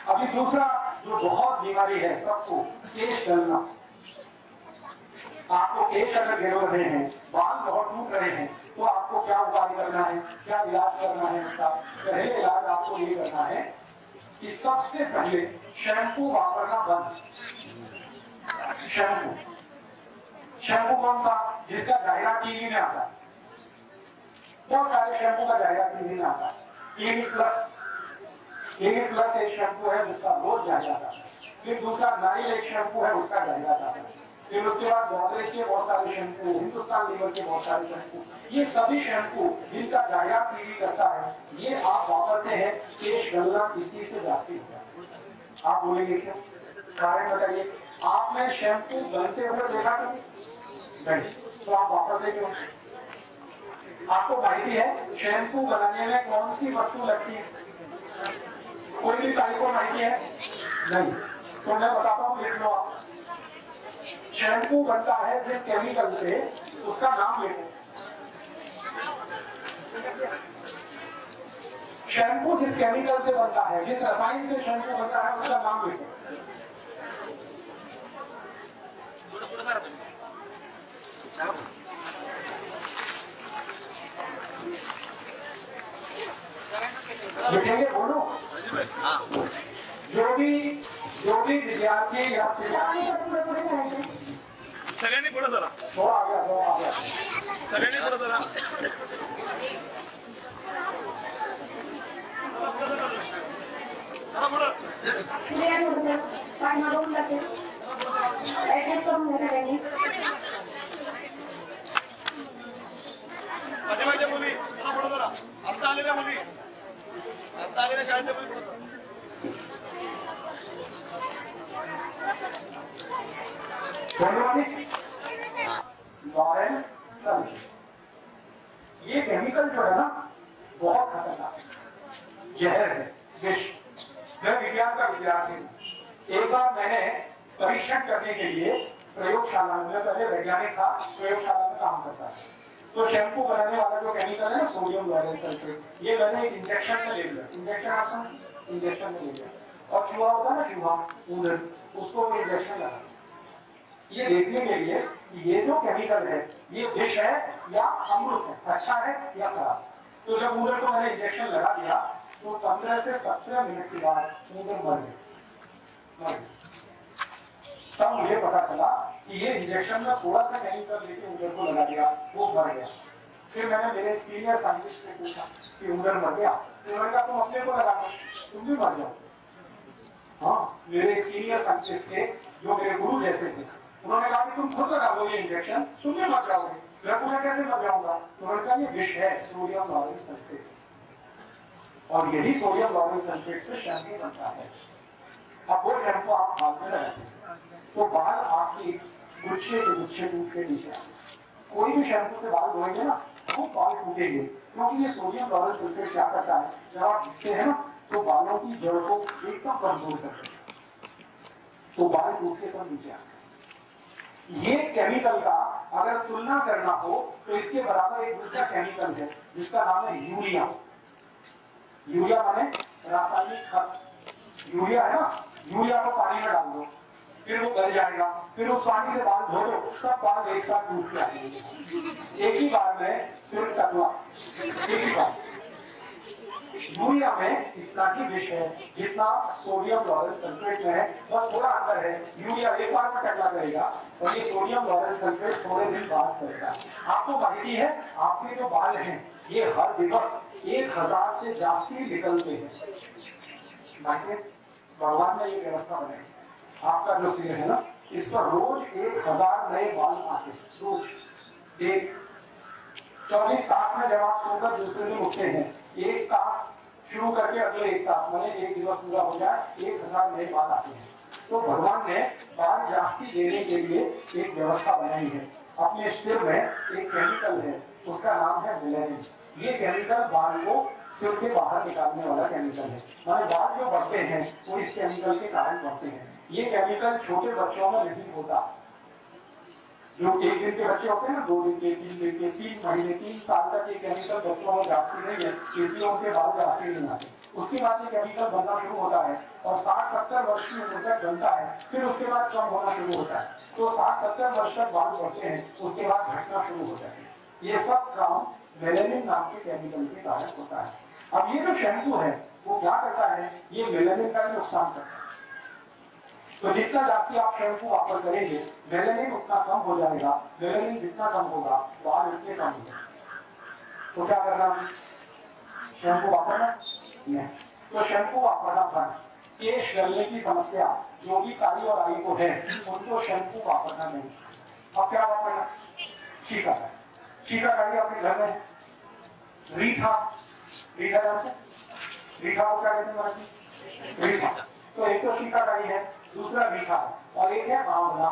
अभी दूसरा जो बहुत बीमारी है सबको, केश गलना। आपको केश अगर गिर रहे हैं, बाल बहुत टूट रहे हैं, तो आपको क्या उपाय करना है, क्या इलाज करना है? उसका पहले इलाज आपको ये करना है कि सबसे पहले शैम्पू वापरना बंद। शैम्पू शैम्पू कौन सा? जिसका जाहिरा टीवी में आता है। बहुत सारे शैम्पू का जाहिरा टीवी में आता है। क्लिनिक प्लस एक शैम्पू है जिसका रोज जाहिरा आता है। फिर दूसरा नारियल एक शैम्पू है, उसका जाहिरा आता है। फिर उसके बाद गोदरेज के बहुत सारे शैम्पू, हिंदुस्तान लीवर के बहुत सारे शैम्पू, ये सभी शैम्पू जिनका जाहिरा टीवी करता है, ये आप वापरते हैं, केश गलना इसी से जास्ती होता है। आप बोलेंगे क्यों? कारण बताइए। आपने शैम्पू गलते हुए देखा कभी? नहीं, तो आप वापरते क्यों? आपको माहिती है शैम्पू बनाने में कौन सी वस्तु लगती है? कोई भी तारीख को माहिती है? नहीं, तो मैं बताता हूँ, लिख लो आप। शैम्पू बनता है जिस केमिकल से, उसका नाम लिखो। शैम्पू जिस केमिकल से बनता है, जिस रसायन से शैम्पू बनता है, उसका नाम लिखो। लिखेंगे? बोलो। जो भी विद्यार्थी या सगळ्यांनी पुढे चला, आ गया सगळ्यांनी पुढे चला. माझ्या मुली पुढे चला. आता आलेल्या मुली, आता आलेल्या शाळेच्या मुली पुढे चला. लॉरेंस सल्फेट, ये केमिकल जो है ना बहुत खतरनाक है, जहर है, विष। मैं विज्ञान का विद्यार्थी हूँ। एक बार मैंने परीक्षण करने के लिए प्रयोगशाला में, पहले वैज्ञानिक था, प्रयोगशाला में काम करता है, तो शैम्पू बनाने वाला जो केमिकल है सोडियम लॉरेंस सल्फेट, ये मैंने एक इंजेक्शन में ले लिया। इंजेक्शन में ले लिया, और चूहा होता है ना, चूहा ऊदर, उसको इंजेक्शन लगा, ये देखने के लिए ये जो केमिकल है ये विष है या अमृत है, अच्छा है या खराब। तो जब ऊदर को मैंने इंजेक्शन लगा दिया, तो 15 से 17 मिनट के बाद ऊदर मर गया। तब मुझे पता चला कि ये इंजेक्शन में थोड़ा सा केमिकल लेके ऊदर को लगा दिया, वो मर गया। फिर मैंने मेरे सीनियर साइंटिस्ट से पूछा कि ऊदर मर गया, तो उन्होंने कहा तुम अपने को लगा दो, तुम भी मर जाओ। हाँ, मेरे एक सीनियर साइंटिस्ट थे जो मेरे गुरु जैसे थे, उन्होंने कहा कि तुम खुद लगा दो ये इंजेक्शन, तुम भी मर जाओगे। मैं पूछा कैसे मर जाऊंगा? तो उन्होंने कहा ये विष है, सोडियम लॉरेंस सल्फेट, और यही सोडियम लॉरेंस सल्फेट से शैम्पू बनता है। अब वो शैम्पू आप हाथ में लगाते हैं तो बाल आपकी गुच्छे के गुच्छे टूट के नीचे आते। कोई भी शैम्पू से बाल धोएंगे ना तो बाल टूटेंगे, क्योंकि ये सोडियम लॉरेंस सल्फेट क्या करता है, जब आप घिसते हैं ना तो बालों की जड़ को एकदम कमजोर करते हैं, तो बाल टूट के सब नीचे आते हैं। ये केमिकल का अगर तुलना करना हो तो इसके बराबर एक दूसरा केमिकल है जिसका नाम है यूरिया। यूरिया माने रासायनिक खाद। यूरिया है ना, यूरिया को पानी में डाल दो, फिर वो गल जाएगा, फिर उस पानी से बाल धो दो, सब बाल एक साथ टूट के आएंगे एक ही बार में, सिर्फ टकला एक ही बार। यूरिया में इतना ही विष है जितना सोडियम लॉरेंस सल्फेट में है, बस थोड़ा अंतर है। यूरिया एक बार में टकला करेगा और ये सोडियम लॉरेंस सल्फेट थोड़े दिन बाद करेगा। आपको माहिती है आपके जो बाल हैं ये हर दिवस 1000 से जास्ती निकलते हैं। भगवान ने ये व्यवस्था बनाई, आपका जो सिर है ना इस पर रोज 1000 नए बाल आते हैं, रोज। एक 24 तास में जब आप सोकर दूसरे दिन उठते हैं, एक तास शुरू करके अगले एक तास, मैंने एक दिवस पूरा हो जाए 1000 नए बाल आते हैं। तो भगवान ने बाल जास्ती देने के लिए एक व्यवस्था बनाई है। अपने सिर में एक केमिकल है, उसका नाम है मेलेनिन। ये केमिकल बाल को सिर के बाहर निकालने वाला केमिकल है। माने बाल जो बढ़ते हैं वो इस केमिकल के कारण बढ़ते हैं। ये केमिकल छोटे बच्चों में नहीं होता। जो 1 दिन के बच्चे होते हैं ना, 2 दिन के, 3 दिन के, 3 महीने, 3 साल तक ये केमिकल बच्चों में जाती नहीं है, इसलिए उनके बाल जाती नहीं आते। उसके बाद ये केमिकल बनना शुरू होता है और 60-70 वर्ष की उम्र तक बनता है, फिर उसके बाद कम होना शुरू होता है। तो 60-70 वर्ष तक बाल बढ़ते हैं, उसके बाद घटना शुरू हो जाती है। ये सब काम मेलानिन नाम के केमिकल के कारण होता है। अब ये जो शैम्पू है वो क्या करता है, ये मेलानिन का नुकसान करता है। तो जितना जास्ती आप शैम्पू वापर करेंगे मेलानिन उतना कम हो जाएगा, मेलानिन जितना कम होगा बाल उतने कम हो जाएगा। तो क्या करना, शैम्पू वापरना नहीं, तो शैम्पू वापरना बंद। केश गलने की समस्या जो भी काली और आई को है उनको शैम्पू वापरना नहीं। अब क्या वापरना, शीकाकारी। शीकाकारी अपने घर में रीठा, रीठा जानते, रीठा को क्या कहते हैं, रीठा। तो एक तो शीकाकारी है, दूसरा रीठा और एक है आंवला।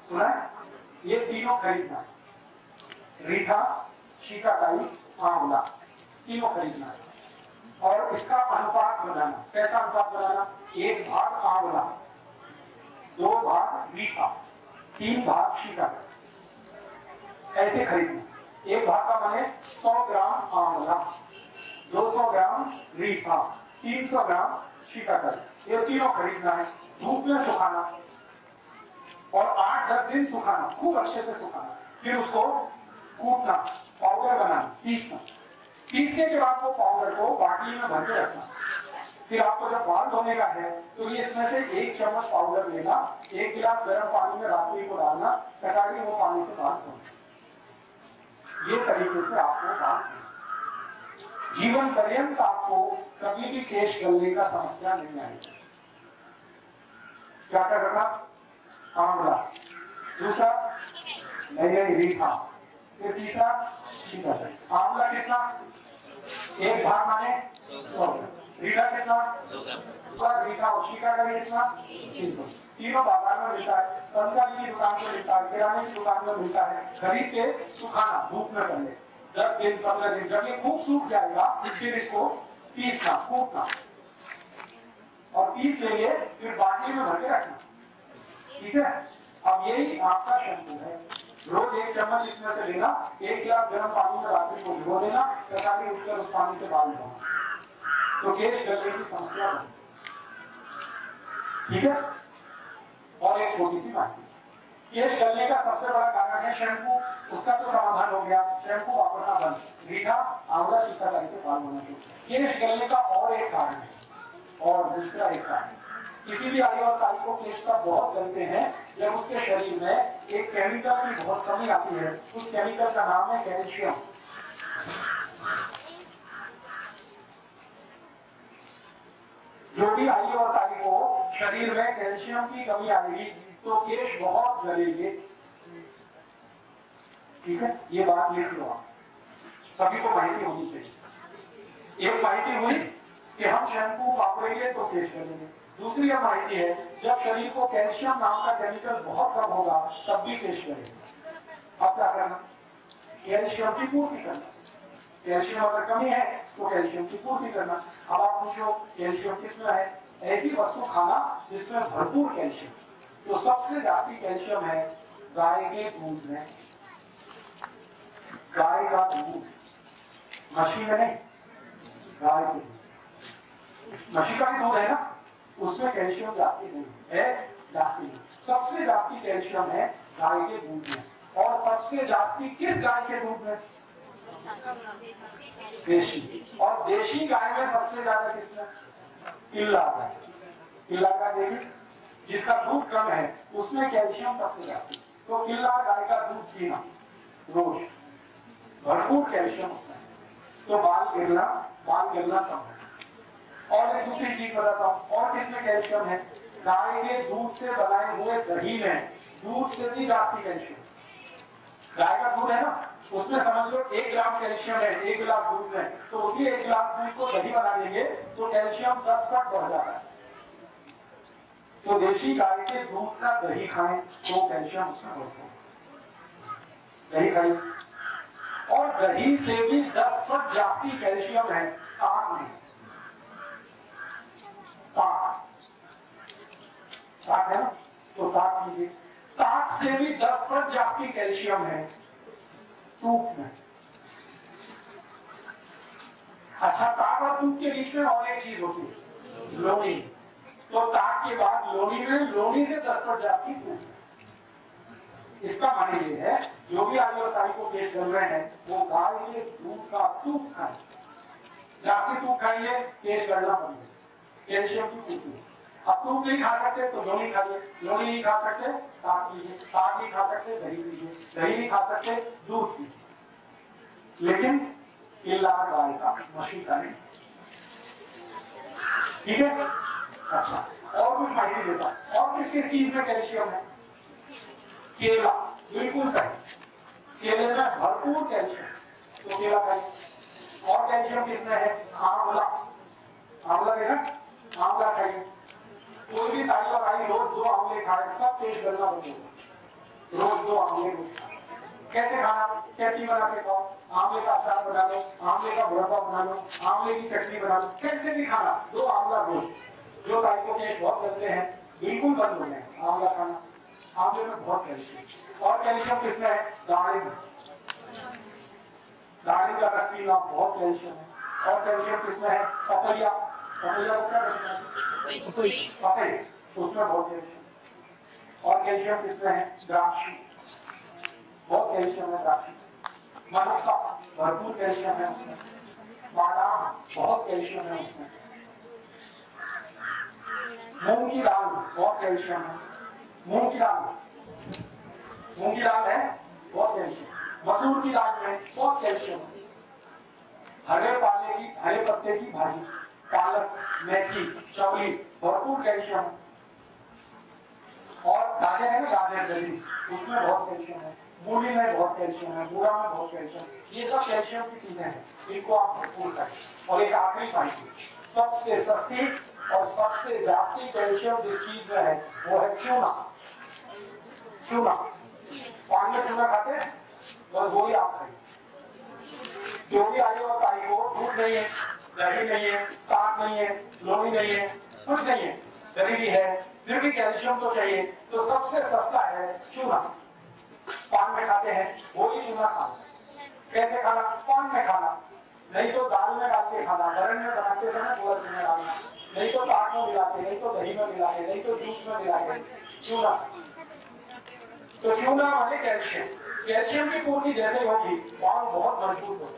सुना है, ये तीनों खरीदना, रीठा, शीकाकारी, आंवला, तीनों खरीदना है। और इसका अनुपात बनाना, कैसा अनुपात बनाना, 1 भाग आंवला, 2 भाग रीठा, 3 भाग शीकाकारी, ऐसे खरीदना। 1 भाग का माने 100 ग्राम आंवला, 200 ग्राम रीठा, 300 ग्राम शीकाकारी, ये तीनों खरीदना है। धूप में सुखाना और 8-10 दिन सुखाना, खूब अच्छे से सुखाना, फिर उसको कूटना, पाउडर बनाना, पीसना। पीसने के बाद वो पाउडर को बाटली में भर के रखना। फिर आपको जब बाल धोने का है तो ये इसमें से 1 चम्मच पाउडर लेना, 1 गिलास गर्म पानी में रात्रि को डालना, सकाली वो पानी से बाल धोना। ये तरीके से आपको बाल जीवन पर्यंत आपको कभी भी केश गलने का समस्या नहीं आएगी। क्या करना, आंवला, दूसरा नहीं रीठा, फिर तीसरा शीकाकारी। आंवला कितना, 1 भाग माने 100, रीठा कितना, रीठा और शीकाकारी कितना, 300। तीनों बाजार में मिलता है, पंसारी की दुकान में मिलता है, किराने की दुकान में मिलता है। खरीद के सुखाना धूप में पहले 10 दिन 15 दिन, जब ये खूब सूख जाएगा फिर इसको पीसना, कूटना और पीस लेंगे, फिर बाटली में भर के रखना। ठीक है, अब यही आपका शैम्पू है। रोज 1 चम्मच इसमें से लेना, 1 गिलास गर्म पानी में रात्रि को भिगो देना, सकाली उठकर उस पानी से बाल धोना, तो केश गलने की समस्या नहीं। ठीक है, और एक छोटी सी बात, केश गलने का सबसे बड़ा कारण है शैम्पू, उसका तो समाधान हो गया, शैम्पू वापरना बंद, रीठा, आंवला, शीकाकारी से बाल धोना शुरू। केश गलने का और एक कारण है, और दूसरा एक कारण, किसी भी आई और काई को केश का बहुत गलते हैं जब उसके शरीर में एक केमिकल की बहुत कमी आती है। उस केमिकल का नाम है कैल्शियम। जो भी आई और काई को शरीर में कैल्शियम की कमी आएगी तो केश बहुत गलेंगे। ठीक है, ये बात लिख लो आप, सभी को माहिती होनी चाहिए। एक माहिती हुई कि हम शैम्पू वापरेंगे तो केश गलेंगे। दूसरी यह माहिती है जब शरीर को कैल्शियम नाम का केमिकल बहुत कम होगा तब भी केश गलेगा। अब क्या करना, कैल्शियम की पूर्ति करना। कैल्शियम अगर कमी है तो कैल्शियम की पूर्ति करना। अब आप पूछो कैल्शियम किसमें है, ऐसी वस्तु खाना जिसमें भरपूर कैल्शियम। तो सबसे ज्यादा कैल्शियम है गाय के दूध में। गाय का दूध, मछली में नहीं, गाय के दूध, मछली का भी दूध है ना, उसमें कैल्शियम जाती नहीं है, जाती नहीं। सबसे जाती कैल्शियम है गाय के दूध में। और सबसे जाती किस गाय के दूध में, देशी। और देशी गाय में सबसे ज्यादा किसमें, किल्ला गाय। किल्ला गाय देवी जिसका दूध कम है उसमें कैल्शियम सबसे ज्यादा। तो किल्ला गाय का दूध पीना रोज, भरपूर कैल्शियम उसमें, तो बाल गिरना कम है। और एक दूसरी चीज बताता हूँ, और किसमें कैल्शियम है, गाय के दूध से बनाए हुए दही में दूध से भी जाती कैल्शियम। गाय का दूध है ना, उसमें समझ लो 1 ग्राम कैल्शियम है 1 गिलास दूध में, तो उसी 1 गिलास दूध को दही बना देंगे तो कैल्शियम 10 तक बढ़ जाता है। तो देशी गाय के दूध का दही खाएं तो कैल्शियम उसमें बढ़ता है, दही खाएं। और दही से भी 10 तक जाती कैल्शियम है ताक में। ताक है ना, तो ताक लीजिए। ताक से भी 10 पर जास्ती कैल्शियम है दूध में। अच्छा, ताक और दूध के बीच में और एक चीज होती है, लोई। तो ताक के बाद लोनी में लोनी से 10% जास्ती दूध। इसका माने ये है जो भी आलू और ताई को केस कर रहे हैं वो गाय के दूध का दूध खाए, जास्ती दूध खाइए केस गड़ना बंद, कैल्शियम की पूर्ति। अब दूध नहीं खा सकते तो लोनी खाइए, लोनी नहीं खा सकते ताक लीजिए, ताक नहीं खा सकते दही लीजिए, दही नहीं खा सकते दूध पीजिए, लेकिन इलाज गाय का मछली का नहीं। ठीक है। अच्छा, और कुछ माहिती देता है। और किस किस चीज में कैल्शियम है? केला बिल्कुल सही, केले में भरपूर कैल्शियम, तो केला खाइए। और कैल्शियम किसमें है? आंवला, आंवला है ना, आंवला खाइए। कोई भी ताई और आई रोज 2 आंवले खाए, सब पेट गलना बंद होगा। रोज 2 आंवले कैसे खाना? चटनी बना के खाओ, आंवले का अचार बना लो, आंवले का मुरब्बा बना लो, आंवले की चटनी बना लो, कैसे भी खाना 2 आंवला रोज। जो ताई को केस बहुत लगते हैं बिल्कुल बंद हो जाए आंवला खाना, आंवले में बहुत कैल्शियम। और कैल्शियम किसमें है? दाढ़ी, दाढ़ी का रस पीना बहुत कैल्शियम है। और कैल्शियम किसमें है? पपैया, पपैया को क्या कहते हैं? पपैया, उसमें बहुत कैल्शियम। और कैल्शियम किसमें है? द्राक्षी, बहुत कैल्शियम है द्राक्षी। मनुका भरपूर कैल्शियम है उसमें। बादाम बहुत कैल्शियम है उसमें। मूंग की दाल बहुत कैल्शियम है, मूंग की दाल, मूंग की दाल है बहुत कैल्शियम। मसूर की दाल में बहुत कैल्शियम है। हरे पाले की, हरे पत्ते की भाजी, पालक, मेथी, चौली, भरपूर कैल्शियम है। और गाजर है ना, गाजर दही, उसमें बहुत कैल्शियम है। मूली में बहुत कैल्शियम है, बूढ़ा में बहुत कैल्शियम। ये सब कैल्शियम की चीजें हैं, इनको आप भरपूर करें। और एक आखिरी पॉइंट, सबसे सस्ती और सबसे जास्ती कैल्शियम जिस चीज में है वो है चूना। चूना, पान में चूना खाते हैं, बस वो ही आप खाइए। जो भी आई और ताई को दूध नहीं है, दही नहीं है, ताक नहीं है, लोनी नहीं है, कुछ नहीं है, शरीर है, फिर भी कैल्शियम तो चाहिए, तो सबसे सस्ता है चूना। पान में खाते हैं वही चूना खाना। कैसे खाना? पान में खाना, नहीं तो दाल में डाल के खाना, गरम में बनाते समय पूरा चूना डालना, नहीं तो ताक में मिला के, नहीं तो दही में मिला के, नहीं तो जूस में मिला के, चूना। तो चूना वाले कैल्शियम, कैल्शियम की पूर्ति जैसे होगी बाल बहुत मजबूत होगा,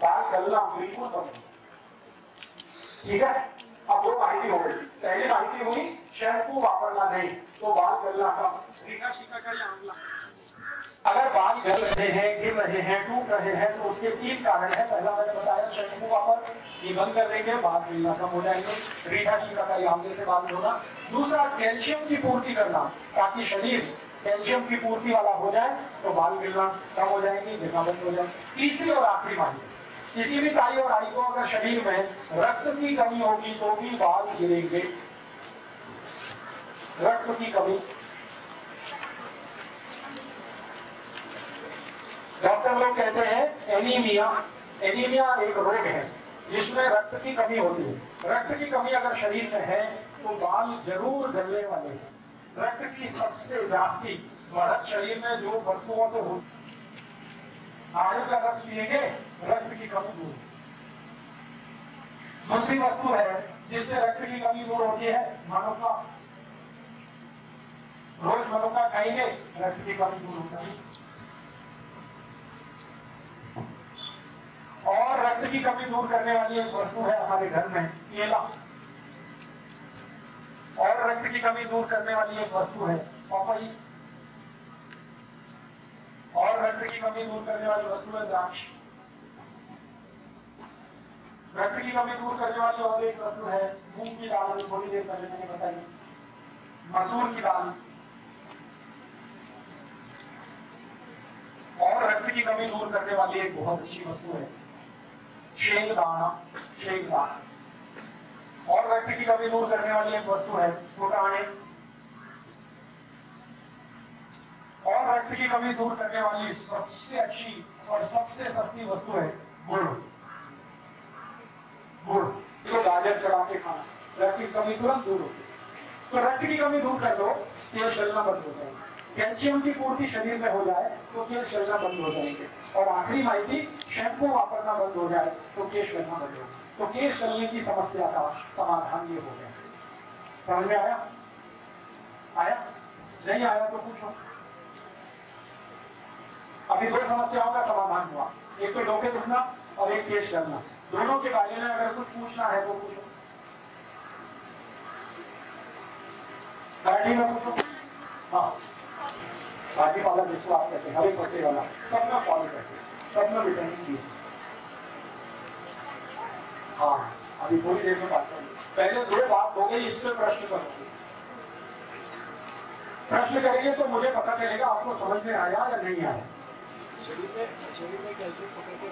बाल गलना बिल्कुल बंद। ठीक है। अब 2 माहिती हो गई। पहली माहिती हुई शैम्पू वापरना नहीं तो बाल गलना कम। अगर बाल गल रहे हैं, गिर रहे हैं, टूट रहे हैं तो उसके 3 कारण है। पहला मैंने बताया शैम्पू वापर, ये बंद कर देंगे, बाल गिरना कम हो जाएंगे। रीठा शीका का आंवले से बाल धोना। दूसरा कैल्शियम की पूर्ति करना, ताकि शरीर कैल्शियम की पूर्ति वाला हो जाए तो बाल गिरना कम हो जाएंगे, गिरना बंद हो जाए। तीसरी और आखिरी माहिती, किसी भी ताई और आई को अगर शरीर में रक्त की कमी होगी तो भी बाल गिरेंगे। रक्त की कमी, डॉक्टर लोग कहते हैं एनीमिया, एनीमिया एक रोग है जिसमें रक्त की कमी होती है। रक्त की कमी अगर शरीर में है तो बाल जरूर गलने वाले हैं। रक्त की सबसे जास्ती बढ़त शरीर में जो वस्तुओं से होती, आयु का रस पिएंगे रक्त की कमी दूर। दूसरी वस्तु है जिससे रक्त की कमी दूर होती है, मनुका। रोज मनुका खाएंगे रक्त की कमी दूर होती है। और रक्त की कमी दूर करने वाली एक वस्तु है हमारे घर में केला। और रक्त की कमी दूर करने वाली एक वस्तु है पपई। और रक्त की कमी दूर करने वाली वस्तु है द्राक्ष। रक्त की कमी दूर करने वाली और एक वस्तु है मूंग की दाल, थोड़ी देर पहले मैंने बताई। मसूर की दाल। और रक्त की कमी दूर करने वाली एक बहुत अच्छी वस्तु है शेंगदाना, शेंगदाना। और रक्त की कमी दूर करने वाली एक वस्तु है फुटाने। और रक्त की कमी दूर करने वाली सबसे अच्छी और सबसे सस्ती वस्तु है गुड़। गुड़ तो गाजर चढ़ा के खाना, रक्त की कमी तुरंत दूर होती है। तो रक्त की कमी दूर कर दो, केस जलना बंद हो जाएगा। कैल्शियम की पूर्ति शरीर में हो जाए तो केस जलना बंद हो जाएंगे। और आखिरी माहिती, शैम्पू वापरना बंद हो जाए तो केस जलना बंद हो जाए। तो केस जलने की समस्या का समाधान ये हो गया। समझ में आया? आया? नहीं आया तो पूछो। अभी दो समस्याओं का समाधान हुआ, एक तो डोके दुखना और एक पेश करना। दोनों के बारे में अगर कुछ पूछना है तो पूछो। मराठी में पूछो। हाँ, भाजी पाला जिसको आप कहते हैं, हरे पत्ते वाला, सब में फॉलो कैसे, सब में विटामिन डी। हाँ, अभी थोड़ी देर में बात करेंगे। पहले दो बात हो गई, इस पर प्रश्न करोगे। प्रश्न करेंगे तो मुझे पता चलेगा आपको समझ में आया या नहीं आया। शरीर में कैल्शियम पकड़ के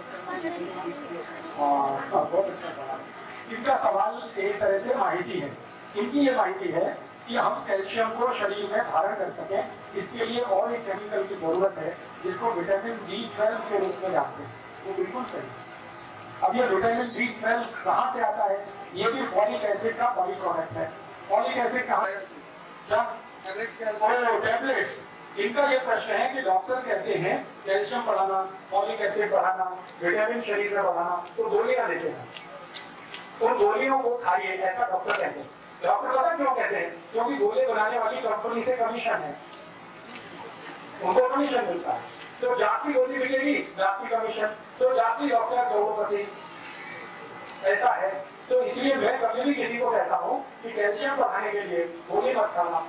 बहुत अच्छा सवाल। इनका सवाल एक तरह से माहिती है। इनकी ये माहिती है कि हम कैल्शियम को शरीर में धारण कर सकें, इसके लिए और एक केमिकल की जरूरत है जिसको विटामिन B12 के रूप में जानते हैं। वो बिल्कुल सही। अब ये विटामिन B12 कहाँ से आता है? ये भी फॉलिक एसिड का बाई प्रोडक्ट है। फॉलिक एसिड कहाँ? टैबलेट्स। इनका ये प्रश्न है कि डॉक्टर कहते हैं कैल्शियम बढ़ाना, फॉलिक एसिड बढ़ाना, विटामिन शरीर में बढ़ाना, तो गोलियां देते हैं। उन गोलियों को खाइए, ऐसा डॉक्टर कहते हैं। डॉक्टर पता क्यों कहते हैं? क्योंकि गोले बनाने वाली कंपनी से कमीशन है, उनको कमीशन मिलता है। तो जाती गोली मिलेगी, जाती कमीशन, तो जाती डॉक्टर करोड़पति, ऐसा है। तो इसलिए मैं कभी भी किसी को कहता हूँ कि कैल्शियम बढ़ाने के लिए गोली मत खाना,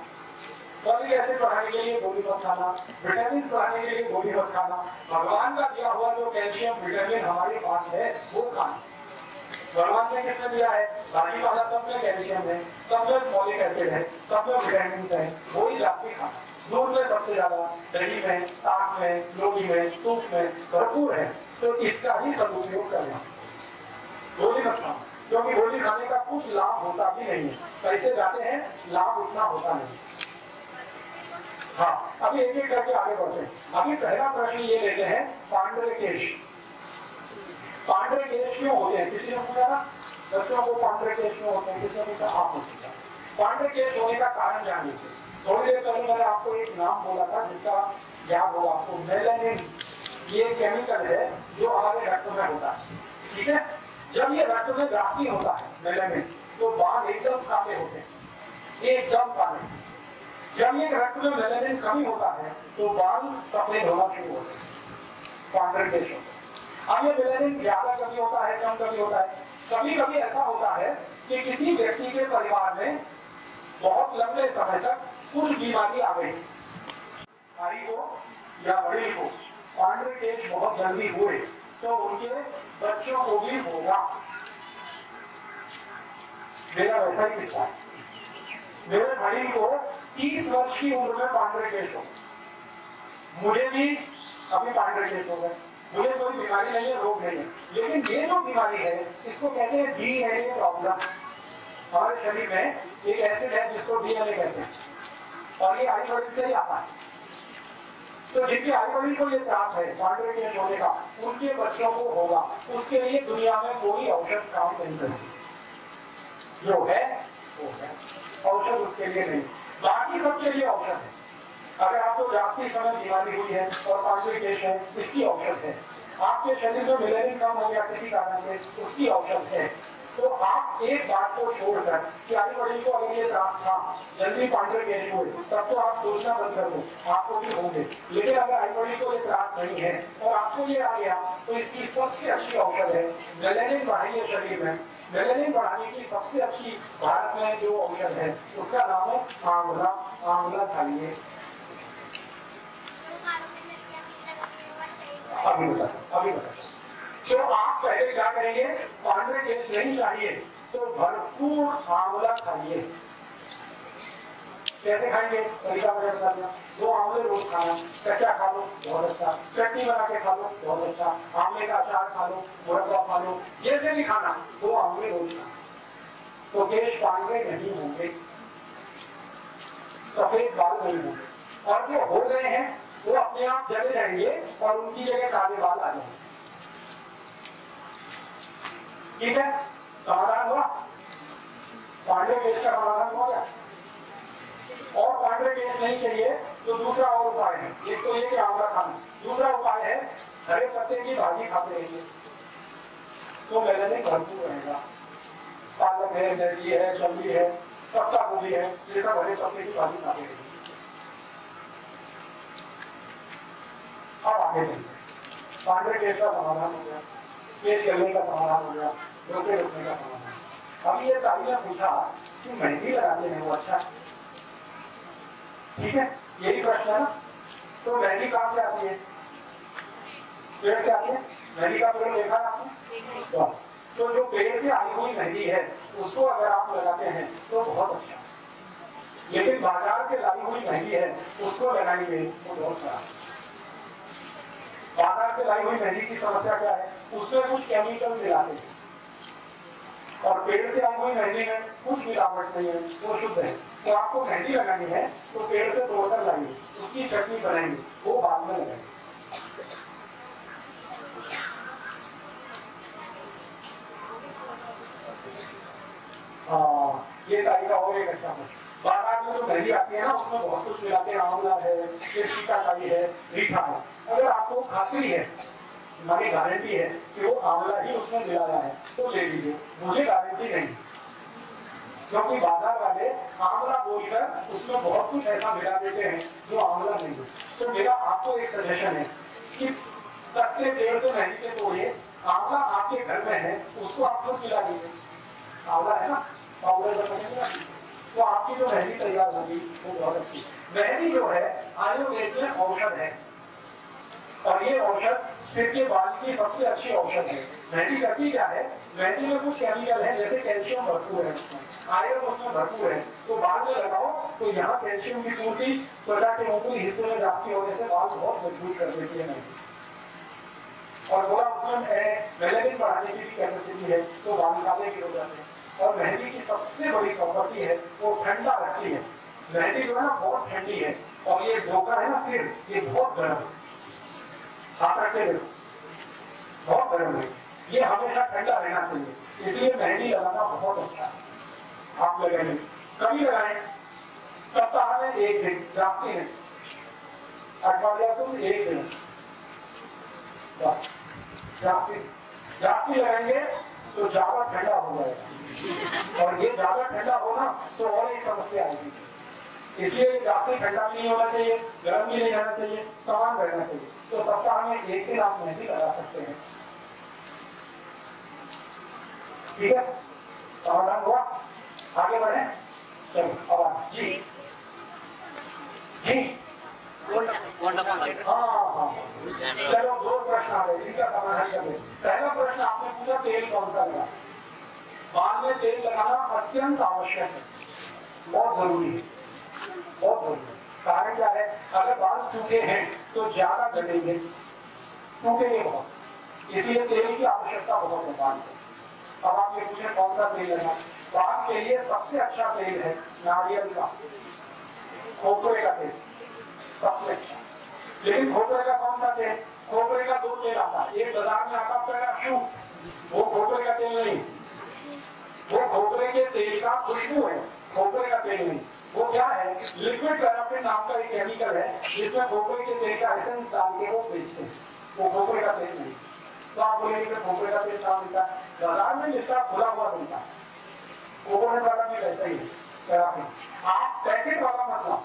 फॉलिक एसिड बढ़ाने के लिए गोली मत खाना, विटामिन बढ़ाने के लिए गोली मत खाना। भगवान का दिया हुआ जो कैल्शियम विटामिन हमारे पास है वो खाना। भगवान ने किसने दिया है? भाजी पाला सब में कैल्शियम है, सब में फॉलिक एसिड है, सब में विटामिन है, वो ही जाती खाना। दूध में सबसे ज्यादा, दही में, ताक में, लोही में, दूध में भरपूर है। तो इसका ही सदुपयोग करना, गोली मत खाना, क्योंकि गोली खाने का कुछ लाभ होता भी नहीं है। पैसे जाते हैं, लाभ उतना होता नहीं। हाँ, अभी एक एक करके आगे बढ़ते हैं। अभी पहला प्रश्न ये लेते हैं, पांडरे केश। पांडरे केश क्यों होते हैं? किसी ने पूछा ना बच्चों को पांडरे केश क्यों होते हैं? किसी ने पूछा, आप पूछा। पांडरे केश होने का कारण जान लीजिए। थोड़ी देर पहले मैंने आपको एक नाम बोला था जिसका याद होगा आपको, मेलानिन। ये केमिकल है जो हमारे रक्त में होता है, ठीक है? जब ये रक्त में जास्ती होता है मेलानिन, तो बाल एकदम काले होते हैं, एकदम काले। जब ये रक्त में मेलानिन कमी होता है तो बाल सफेद होना शुरू होते हैं, पांडरे केश होते हैं। अब ये मेलानिन ज्यादा कमी होता है, कम कमी होता है। कभी कभी ऐसा होता है कि किसी व्यक्ति के परिवार में बहुत लंबे समय तक कुछ बीमारी आ गई, नारी को या बड़े को पांडरे केश बहुत जल्दी हुए तो उनके बच्चों को भी होगा। मेरा वैसा ही किस्सा है। मेरे भाई को 30 वर्ष की उम्र में पांडरे केश हो, मुझे भी अभी पांडरे केश हो गए। मुझे कोई बीमारी नहीं है, रोग नहीं है, लेकिन ये जो बीमारी है इसको कहते हैं डीएनए प्रॉब्लम। हमारे शरीर में एक एसिड है जिसको डीएनए कहते हैं, और ये आयुर्वेद से ही आता है। तो जिनके आयुर्वेद को ये त्रास है पांडरे केश होने का, उनके बच्चों को होगा। उसके लिए दुनिया में कोई औषध काम नहीं करती, जो है वो है, औषध उसके लिए नहीं। बाकी सबके लिए औषध है। अगर आपको जास्ती समय बीमारी हुई है और पांडरे केश है, इसकी औषध है। आपके शरीर में मेलानिन कम हो गया किसी कारण से, उसकी औषध है। तो आप एक बात को छोड़कर कि आयुर्वेद को अगर ये त्रास था, जल्दी पांडरे केश हुए, तब तो आप सोचना बंद कर दो, आपको भी होंगे। लेकिन अगर आयुर्वेद को ये त्रास नहीं है और आपको ये आ गया, तो इसकी सबसे अच्छी औषध है मेलानिन बढ़ाइए शरीर में। मेलानिन बढ़ाने की सबसे अच्छी भारत में जो औषध है उसका नाम है आंवला। आंवला खाइए। अभी बता। तो आप पहले क्या करेंगे? पांडरे केश नहीं चाहिए तो भरपूर आंवला खाइए। कैसे खाएंगे? तरीका मैंने बता दिया। 2 आंवले रोज खाना, कच्चा खा लो बहुत अच्छा, चटनी बना के खा लो बहुत अच्छा, आंवले का अचार खा लो, मुरब्बा खा लो, जैसे भी खाना 2 आंवले रोज खाना, तो केश पांडरे नहीं होंगे, सफेद बाल नहीं होंगे। और जो हो गए हैं वो अपने आप चले जाएंगे और उनकी जगह काले बाल आ जाएंगे। ठीक है, समाधान हुआ? पांडरे केश का समाधान हो गया। और पांडरे केश नहीं चाहिए तो दूसरा और उपाय है। एक तो ये कि आंवला खाना, दूसरा उपाय है हरे पत्ते की भाजी खाते रहिए, तो मेलानिन भरपूर रहेगा। पालक है, मेथी है, चल्ली है, पत्ता गोभी है, ये सब हरे पत्ते की भाजी खाते हैं। अब आगे चलते, पांडे तेल का समाधान हो गया, पेट जलने का समाधान हो गया, रोके रोकने का समाधान। अब ये ताई ने पूछा कि मेहंदी लगाते हैं वो अच्छा, ठीक है, यही प्रश्न है ना। तो मेहंदी कहाँ से आती है? पेड़ से आती है। मेहंदी का पेड़ देखा है आपने? बस, तो जो पेड़ से आई हुई मेहंदी है उसको अगर आप लगाते हैं तो बहुत अच्छा, लेकिन बाजार से लाई हुई मेहंदी है उसको लगाएंगे तो बहुत खराब। बाजार से लाई हुई मेहंदी की समस्या क्या है? उसमें कुछ केमिकल मिलाते हैं, और पेड़ से आई हुई मेहंदी में कुछ मिलावट नहीं है, वो शुद्ध है। तो आपको मेहंदी लगानी है तो पेड़ से तोड़कर लाइए, उसकी चटनी बनाएंगे, वो बाद में लगाएंगे। ये तारीखा और एक अच्छा है। बाजार में जो मेहंदी आती है ना उसमें बहुत कुछ मिलाते हैं, आंवला है, सीताकारी है, मीठा है। अगर आपको खांसी है, हमारी गारंटी है कि वो आंवला ही उसमें मिलाया है तो ले लीजिए, मुझे गारंटी नहीं, क्योंकि बाजार वाले आंवला बोलकर उसमें बहुत कुछ ऐसा मिला देते हैं जो आंवला नहीं है। तो मेरा आपको एक सजेशन है कि कच्चे पेड़ से मेहंदी के तोड़िए, आंवला आपके घर में है उसको आप खुद मिला दीजिए, आंवला है ना, तो आपकी जो मेहंदी तैयार होगी वो बहुत अच्छी। मेहंदी जो है आयुर्वेद में औषध है, और ये औषध सिर के बाल की सबसे अच्छी औषध है। मेहंदी करती क्या है? मेहंदी में कुछ केमिकल है, जैसे कैल्शियम भरपूर है, आयरन उसमें भरपूर है, तो बाल में लगाओ तो यहाँ कैल्शियम की पूर्ति त्वचा के ऊपरी हिस्से में जाती होने से बाल बहुत मजबूत कर देती है मेहंदी, और थोड़ा उसमें मेलेनिन बढ़ाने की भी कैपेसिटी है, तो बाल काले भी हो जाते हैं। और मेहंदी की सबसे बड़ी प्रॉपर्टी है वो ठंडा रखती है। मेहंदी जो है ना बहुत ठंडी है, और ये धोखा है ना सिर, ये बहुत गर्म है, हाथ रखे देखो बहुत गर्म है, ये हमेशा ठंडा रहना चाहिए, इसलिए मेहंदी लगाना बहुत अच्छा है। आप लगाइए, कभी लगाएं, सप्ताह में एक दिन, जास्ती नहीं, अठवाडिया तुम एक दिन बस, जास्ती लगाएंगे तो ज्यादा ठंडा हो जाएगा, और ये ज्यादा ठंडा होना तो और एक समस्या आएगी, इसलिए ये जास्ती ठंडा भी नहीं होना चाहिए, गर्म भी नहीं रहना चाहिए, समान रहना चाहिए। तो सप्ताह में एक दिन आप मेहंदी लगा सकते हैं, ठीक है, समाधान हुआ, आगे बढ़े, चलो अब जी जी हाँ, चलो दो प्रश्न आ गए, इनका समाधान करें। पहला प्रश्न आपने पूछा तेल कौन सा लगा? बाल में तेल लगाना अत्यंत आवश्यक है, बहुत जरूरी है, बहुत जरूरी है। कारण क्या है? अगर बाल सूखे हैं तो ज्यादा गलेंगे, सूखेंगे बहुत, इसलिए तेल की आवश्यकता बहुत है बाल को। अब आप ये पूछे कौन सा तेल लेना? बाल के लिए सबसे अच्छा तेल है नारियल का, खोपरे का तेल सबसे अच्छा। लेकिन खोपरे का कौन सा तेल? खोपरे का दो तेल आता है, एक बाजार में आता पैराशूट, वो खोपरे का तेल नहीं, वो खोपरे के तेल का खुशबू है, खोपरे का तेल नहीं। वो क्या है? लिक्विड पैराफिन नाम का एक केमिकल है जिसमें खोपरे के तेल का एसेंस डाल के वो बेचते हैं, वो खोपरे का तेल नहीं। तो आप बोलेंगे खोपरे का तेल कहाँ मिलता है? बाजार में मिलता, खुला हुआ मिलता है, कोकोनट वाला भी वैसा ही है पैराफिन। आप पैकेट वाला मतलब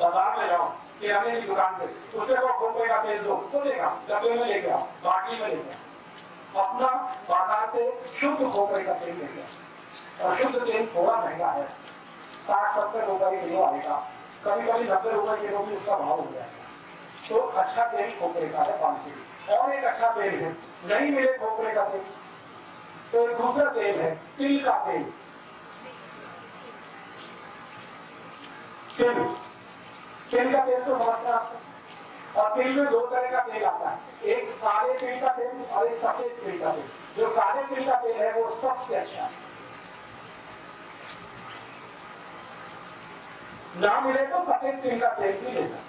बाजार में जाओ किराने की दुकान से, उससे को खोपरे का तेल दो तो देगा, डब्बे में लेके आओ, बाटली में लेके आओ, अपना बाजार से शुद्ध खोपरे का तेल लेके आओ। और शुद्ध तेल थोड़ा महंगा है, 60-70 रुपए किलो आएगा, कभी कभी 90 रुपए किलो भी उसका भाव हो जाएगा। तो अच्छा तेल खोपरे का है बाल के लिए। और एक अच्छा तेल है, नहीं मिले खोपरे का तेल तो एक दूसरा तेल है तिल का तेल। तिल का तेल तो समझते हैं आपको। और तिल में दो तरह का तेल आता है, एक काले तिल का तेल और एक सफेद तिल का तेल। जो काले तिल का तेल है वो सबसे अच्छा है, ना मिले तो सफेद तिल का तेल भी ले सकते हैं,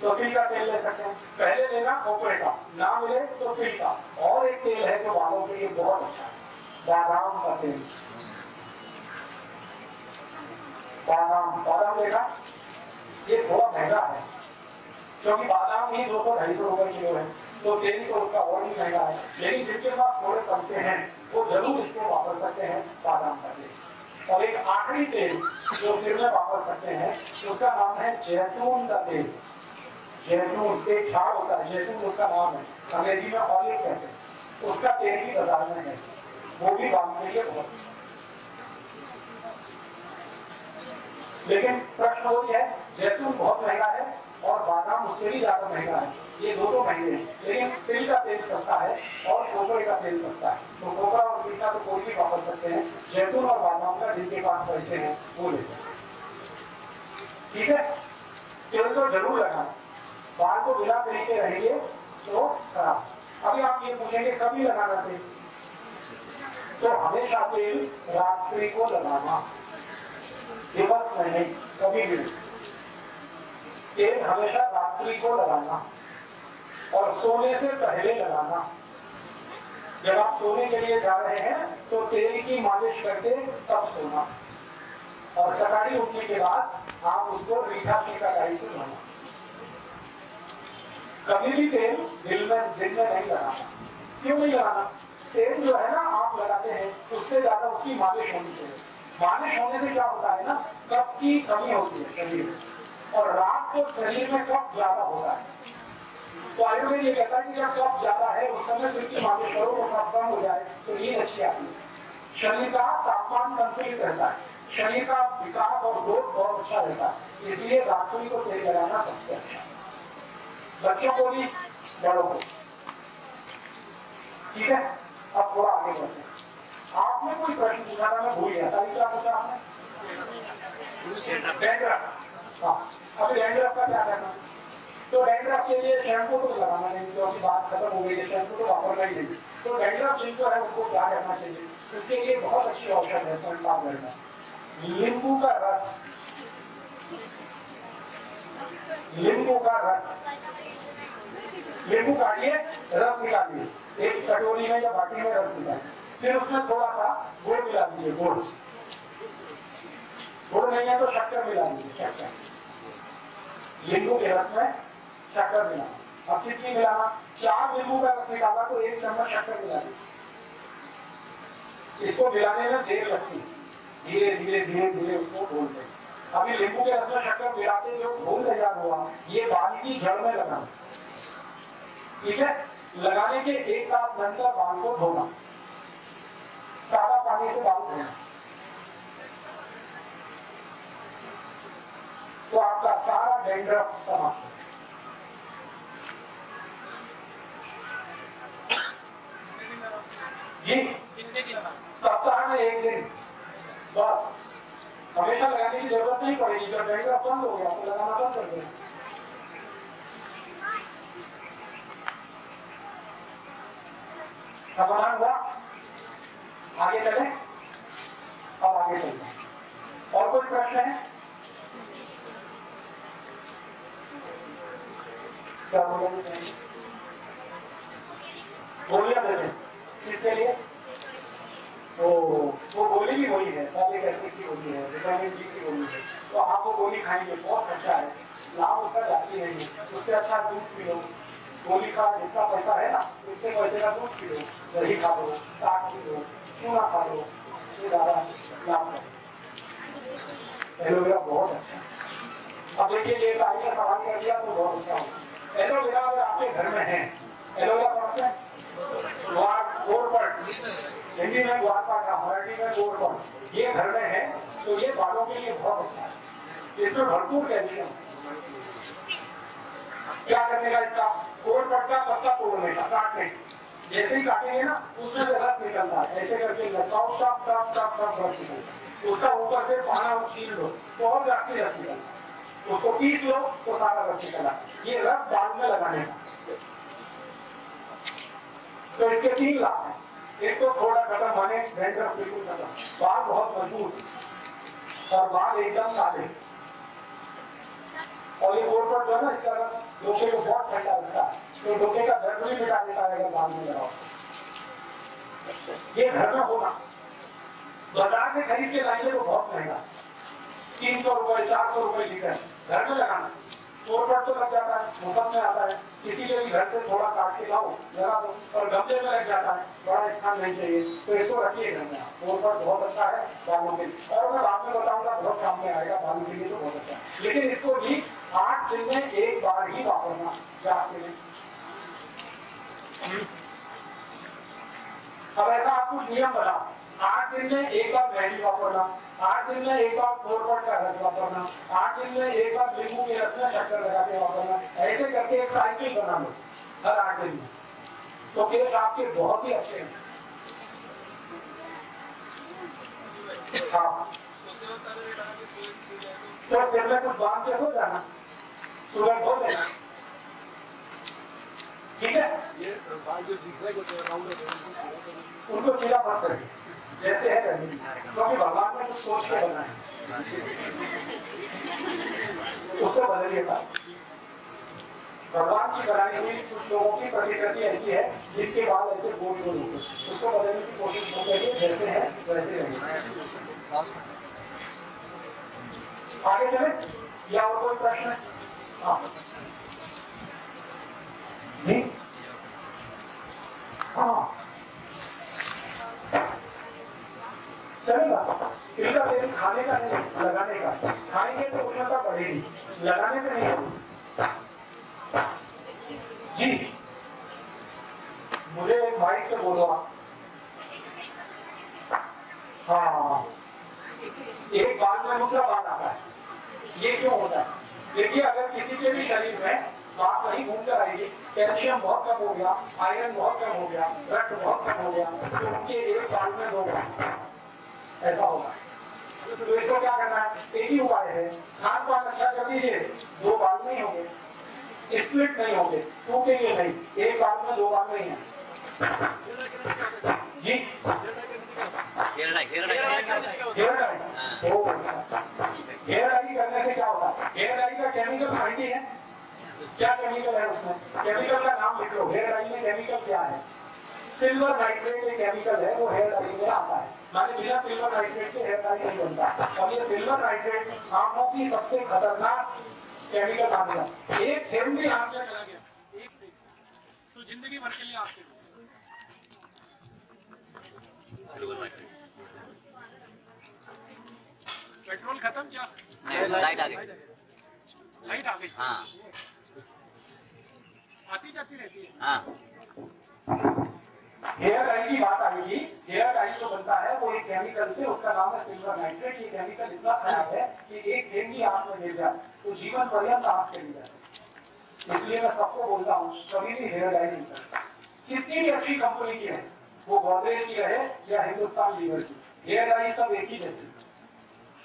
तो तिल का तेल ले सकते हैं। पहले लेना खोपरे का, ना मिले तो तिल का। और एक तेल है जो बालों के लिए बहुत अच्छा है, बादाम का तेल। बादाम देखा, ये थोड़ा महंगा है क्योंकि बादाम ही 200-250 रुपए किलो है, तो तेल तो उसका और भी महंगा है। लेकिन जिनके पास थोड़े पैसे हैं वो जरूर इसको वापस सकते हैं बादाम का तेल। और एक आखिरी तेल जो सिर में वापस करते हैं उसका नाम है जैतून का तेल। जैतून एक झाड़ होता है, जैतून उसका नाम है, अंग्रेजी में ऑलिव कहते हैं, उसका तेल भी बाजार में है, वो भी बाल के लिए बहुत। लेकिन प्रश्न वो है जैतून बहुत महंगा है और बादाम उससे भी ज्यादा महंगा है, ये दोनों महंगे हैं, लेकिन तिल का तेल सस्ता है और कोपरे का तेल सस्ता है। तो कोपरा और तिल का तो कोई भी वापस सकते हैं, जैतून और बादाम का जिनके पास पैसे हैं वो ले सकते हैं। ठीक है, तेल तो जरूर लगाना, बाल को बिना तेल के रहेंगे तो खराब। अभी आप ये पूछेंगे कभी लगाना तेल, तो हमेशा तेल रात्रि को लगाना, दिवस में नहीं, कभी भी। तेल हमेशा रात्रि को लगाना और सोने से पहले लगाना। जब आप सोने के लिए जा रहे हैं तो तेल की मालिश करके तब सोना, और सकाळी उठने के बाद आप उसको रीठा टीकाकारी से धोना। कभी भी तेल दिन में नहीं लगाना। क्यों नहीं लगाना? तेल जो है ना आप लगाते हैं उससे ज्यादा उसकी मालिश होनी चाहिए। मालिश होने से क्या होता है ना, कफ की कमी होती है शरीर में, और रात को शरीर में कफ ज्यादा होता है। तो आयुर्वेद ये कहता है कि जब कफ ज्यादा है उस समय सिर की मालिश करो तो कफ कम हो जाए तो नींद अच्छी आती है। शरीर का तापमान संतुलित रहता है, शरीर का विकास और ग्रोथ बहुत अच्छा रहता है, इसलिए रात्रि को तेल लगाना सबसे अच्छा है, बच्चों को भी बड़ों को। ठीक है, अब थोड़ा आगे बढ़ते हैं। आपने कोई प्रश्न पूछा था, मैं भूल गया था, क्या पूछा आपने? डैंड्रफ। हाँ, अब डैंड्रफ का क्या करना? तो डैंड्रफ के लिए शैम्पू तो लगाना नहीं, तो अभी बात खत्म हो गई है, शैम्पू तो वापरना ही नहीं। तो डैंड्रफ जिनको है उनको क्या करना चाहिए? इसके लिए बहुत अच्छी औषध है, इसमें काम करना, नींबू का रस। नींबू का रस, नींबू काटिए, रस निकालिए, एक कटोरी में या बाटी में रस निकालिए, फिर उसमें थोड़ा सा गुड़ मिला दीजिए। गुड़, गुड़ नहीं है तो शक्कर मिला दीजिए, शक्कर। नींबू के रस में शक्कर मिलाना। अब कितनी मिलाना? 4 नींबू का रस निकाला तो 1 चम्मच शक्कर मिला दी। इसको मिलाने में देर लगती है, धीरे धीरे धीरे धीरे उसको घोलते। अभी नींबू के रस में शक्कर मिलाते जो घोल तैयार हुआ, ये बाल की जड़ में लगाना। ठीक है, लगाने के 1 तास नंतर बाल को धोना, सादा पानी से बाल धोना, तो आपका सारा डैंड्रफ समाप्त। जी, सप्ताह में 1 दिन बस, हमेशा लगाने की जरूरत नहीं पड़ेगी। जब डैंड्रफ बंद हो गया तो लगाना बंद कर देना। समाधान हुआ? आगे चले? अब आगे चलते। और कोई प्रश्न है? क्या बोलेंगे? गोलियां देते किसके लिए? वो गोली भी वही है, फॉलिक एसिड की गोली है, विटामिन डी की गोली है, तो आप वो गोली खाएंगे, बहुत अच्छा है, लाभ उसका जाती नहीं है। उससे अच्छा दूध पी लो, गोली का जितना पैसा है ना उतने पैसे का दूध पी लो, दही खा लो, साग पी लो, चूना खा लो, ये ज्यादा लाभ है। एलोवेरा बहुत अच्छा। अब देखिए ये गाड़ी का सवाल कर दिया तो बहुत अच्छा होगा। एलोवेरा अगर आपके घर में है, एलोवेरा पढ़ते हैं हिंदी में ग्वारपाठा, मराठी में गोरपट, ये घर में है तो ये बालों के लिए बहुत अच्छा है। इसमें भरपूर कैल्शियम। क्या करने का? इसका गोरपट का पत्ता तोड़ने का, काटने, जैसे ही काटेंगे ना उसमें से रस निकलता है, ऐसे करके लगाओ, टप टप टप टप रस निकलता है। उसका ऊपर से पाना छील लो तो और जास्ती रस निकलता है, उसको पीस लो तो सारा रस निकला। ये रस बाल में लगाने का। तो इसके 3 लाभ हैं। एक तो थोड़ा खत्म होने, डैंड्रफ बिल्कुल खत्म, बाल बहुत मजबूत और बाल एकदम काले। और ये गोरपट जो है ना, इसका रस डोके को बहुत ठंडा रखता है, तो डोके का दर्द भी मिटा देता है अगर बाल में लगाओ। ये घर में होगा, बाजार से खरीद के लाएंगे तो बहुत महंगा, 300 रुपए 400 रुपए लीटर। घर में लगाना फोरपट तो लग जाता है, मुफ्त में आता है, किसी के भी घर से थोड़ा काट के लाओ लगा दो, और गमले में लग जाता है, बड़ा स्थान नहीं चाहिए तो इसको रखिए घर में। फोरपट बहुत अच्छा है बालों के लिए, और मैं बाद में बताऊंगा बहुत काम में आएगा, बालों के लिए तो बहुत अच्छा है। लेकिन इसको भी 8 दिन में एक बार ही वापरना जांच के लिए। अब ऐसा आप कुछ नियम बनाओ, 8 दिन में एक बार मेहंदी वापरना, 8 दिन में एक बार फोरपट का रस वापरना, 8 दिन में एक बार नींबू के रस में चक्कर लगा के वापरना, ऐसे करके एक साइकिल बना लो हर 8 दिन में, तो केस आपके बहुत ही अच्छे हैं। हाँ, तो सिर में कुछ बांध के सो जाना, सुबह धो लेना, ठीक है। उनको सीधा मत करिए, जैसे है करनी, क्योंकि भगवान ने कुछ सोच के बनाया, उसको बदलिएगा। भगवान की बनाई हुई कुछ लोगों की प्रकृति ऐसी है जिनके बाल ऐसे गोल गोल होते, उसको बदलने की कोशिश न करिए, जैसे है वैसे रहिए। आगे चले या और कोई प्रश्न है? हाँ नहीं, हाँ चलेगा। तिलका तेल खाने का नहीं, लगाने का। खाएंगे तो उष्णता बढ़ेगी, लगाने का नहीं होगी। जी मुझे एक माइक से बोलो आप। हाँ, एक बाल में दूसरा बाल आता है, ये क्यों होता है? देखिए, अगर किसी के भी शरीर में बात वही घूम कर आएगी, कैल्शियम बहुत कम हो गया, आयरन बहुत कम हो गया, रक्त बहुत कम हो गया, तो उनके एक बाल में 2 बाल ऐसा होगा। तो इसको क्या करना है? एक ही उपाय है, खान पान अच्छा कर दीजिए, 2 बाल नहीं होंगे, स्प्लिट नहीं होंगे, टूटेंगे नहीं, एक बाल में 2 बाल नहीं है। जी हेयर डाई करने से क्या होता है? हेयर डाई का केमिकल क्वालिटी है, क्या केमिकल है उसमें? केमिकल का नाम लिख लो, हेयर डाई में केमिकल क्या है? सिल्वर नाइट्रेट एक केमिकल है, वो हेयर डाई में आता है, माने बिना सिल्वर नाइट्रेट के हेयर डाई नहीं बनता। और ये सिल्वर नाइट्रेट आंखों की सबसे खतरनाक केमिकल आ गया। एक थेम भी आंख में चला गया, एक तो जिंदगी भर के लिए आपसे पेट्रोल खत्म क्या? लाइट आ गई, लाइट आ गई। हाँ आती जाती रहती है। हाँ। हेयर डाई की बात आ गई। हेयर डाई जो बनता है वो एक केमिकल से, उसका नाम है सिल्वर नाइट्रेट। ये केमिकल इतना खराब है कि एक दिन भी आंख में गिर जाए तो जीवन पर्यंत आंख चली जाए। इसलिए मैं सबको बोलता हूँ, कभी भी हेयर डाई नहीं करता, कितनी भी अच्छी कंपनी की है, वो गोदरेज की रहे या हिंदुस्तान लीवर की, हेयर डाई सब एक ही जैसे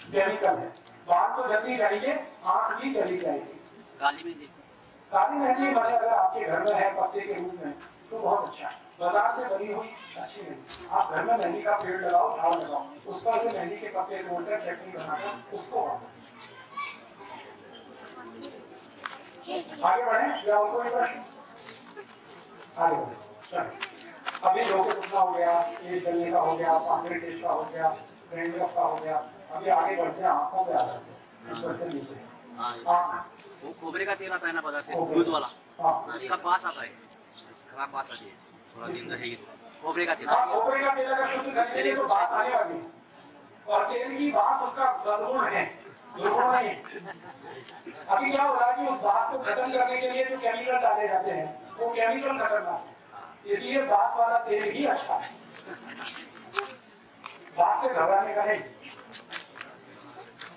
केमिकल है। बाल तो जल्दी जाएंगे, आंख भी चली जाएगी। काली मेहंदी, काली मेहंदी मैंने अगर आपके घर में है पत्ते के रूप में तो बहुत अच्छा है, बाजार से बनी हुई अच्छी मेहंदी। आप घर में मेहंदी का पेड़ लगाओ, झाड़ लगाओ, उस पर से मेहंदी के पत्ते तोड़कर चटनी बनाकर उसको आगे बढ़े या और कोई प्रश्न? आगे बढ़े, चलो। अभी लोग उठना हो गया, एक गलने का हो गया, पाखड़ी टेस्ट का हो गया, ब्रेंड का हो गया, अभी आगे बढ़ते हैं, आंखों पे आ जाते हैं। हाँ वो खोबरे का तेल आता है ना बाजार से, लूज वाला, उसका पास आता है, खराब पास आती है, थोड़ा दिन रहेगी तो खोबरे का तेल। हाँ, खोबरे का तेल अगर शुद्ध करने के लिए तो बात आने वाली, और तेल की बात उसका सद्गुण है, दुर्गुण नहीं। अभी क्या हो रहा है कि उस बात को खत्म करने के लिए जो केमिकल डाले जाते हैं वो केमिकल खतरनाक है, इसलिए बात वाला तेल ही अच्छा है, बात से घबराने का नहीं।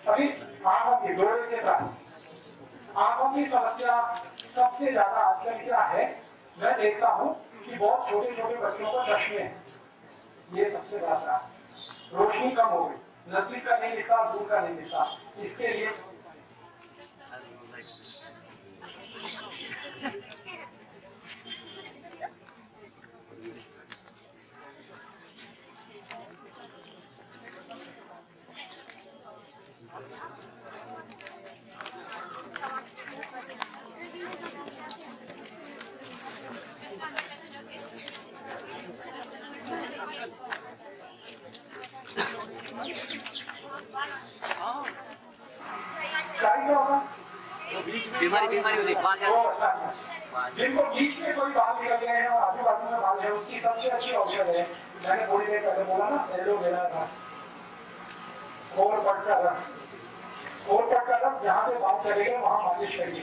अभी आंखों की डोरे के पास आंखों की समस्या सबसे ज्यादा आजकल क्या है, मैं देखता हूँ कि बहुत छोटे छोटे बच्चों को चश्मे हैं, ये सबसे बड़ा है। रोशनी कम हो गई, नजदीक का नहीं दिखता, दूर का नहीं दिखता, इसके लिए बीमारी होती है, बाल वो अच्छा। जिनको बीच में कोई बाल निकल गए हैं और आजू बाजू में बाल है, उसकी सबसे अच्छी औषध है, मैंने थोड़ी देर पहले बोला ना, एलोवेरा रस, कोरपट का रस। कोरपट का रस जहाँ से बाल चलेंगे वहां मालिश करिए,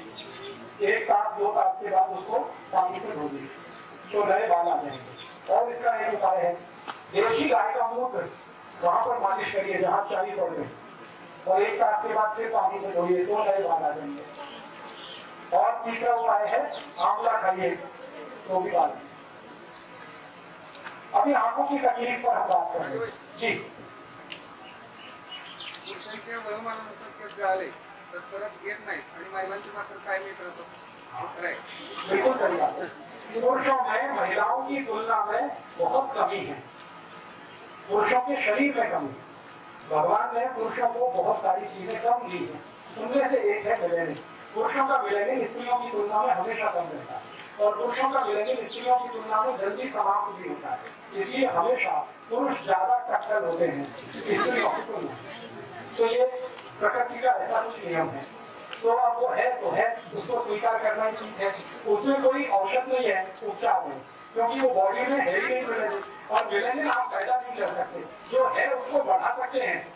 1 तास 2 तास के बाद उसको पानी से धो दीजिए तो नए बाल आ जाएंगे। और इसका एक उपाय है, देशी गाय का मूत्र वहां पर मालिश करिए जहाँ चाली पड़ गई, और 1 तास के बाद फिर पानी से धोइए तो नए बाल आ जाएंगे। और तीसरा उपाय है, आंवला खाइए तो भी बाल। अभी आंखों की तकलीफ पर हम बात करेंगे जी। पुरुषांच्या वयोमानानुसार केस गळाले तर परत येत नाही आणि महिलांची मात्र कायम येत राहतो। बिल्कुल सही बात है। पुरुषों में महिलाओं की तुलना में बहुत कमी है, पुरुषों के शरीर में कमी। भगवान ने पुरुषों को बहुत सारी चीजें कम दी है, उनमें से एक है मिलेनियम। पुरुषों का मिलेनियम स्त्रियों की तुलना में हमेशा कम रहता है, और पुरुषों का मिलेनियम स्त्रियों की तुलना में जल्दी समाप्त भी होता है। इसलिए हमेशा पुरुष ज्यादा टक्कर होते हैं स्त्रियों की तुलना में। तो ये प्रकृति का ऐसा कुछ नियम है। तो अब वो है तो है, उसको स्वीकार करना ही ठीक है। उसमें कोई औषध नहीं है, उपचार है, क्योंकि वो बॉडी में है ही नहीं मिलेनियम, और मिलेनियम आप पैदा नहीं कर सकते। जो है उसको बढ़ा सकते हैं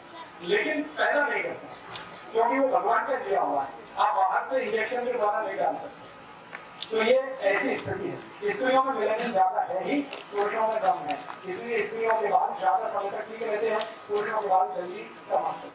लेकिन पैदा नहीं कर सकते, क्योंकि वो भगवान का दिया हुआ है, आप बाहर से इंजेक्शन के द्वारा नहीं डाल सकते। तो ये ऐसी स्थिति है। स्त्रियों में मिलेनियम ज्यादा है ही, पुरुषों में कम है, इसलिए स्त्रियों के बाल ज्यादा समय तक ठीक रहते हैं, पुरुषों के बाल जल्दी समाप्त।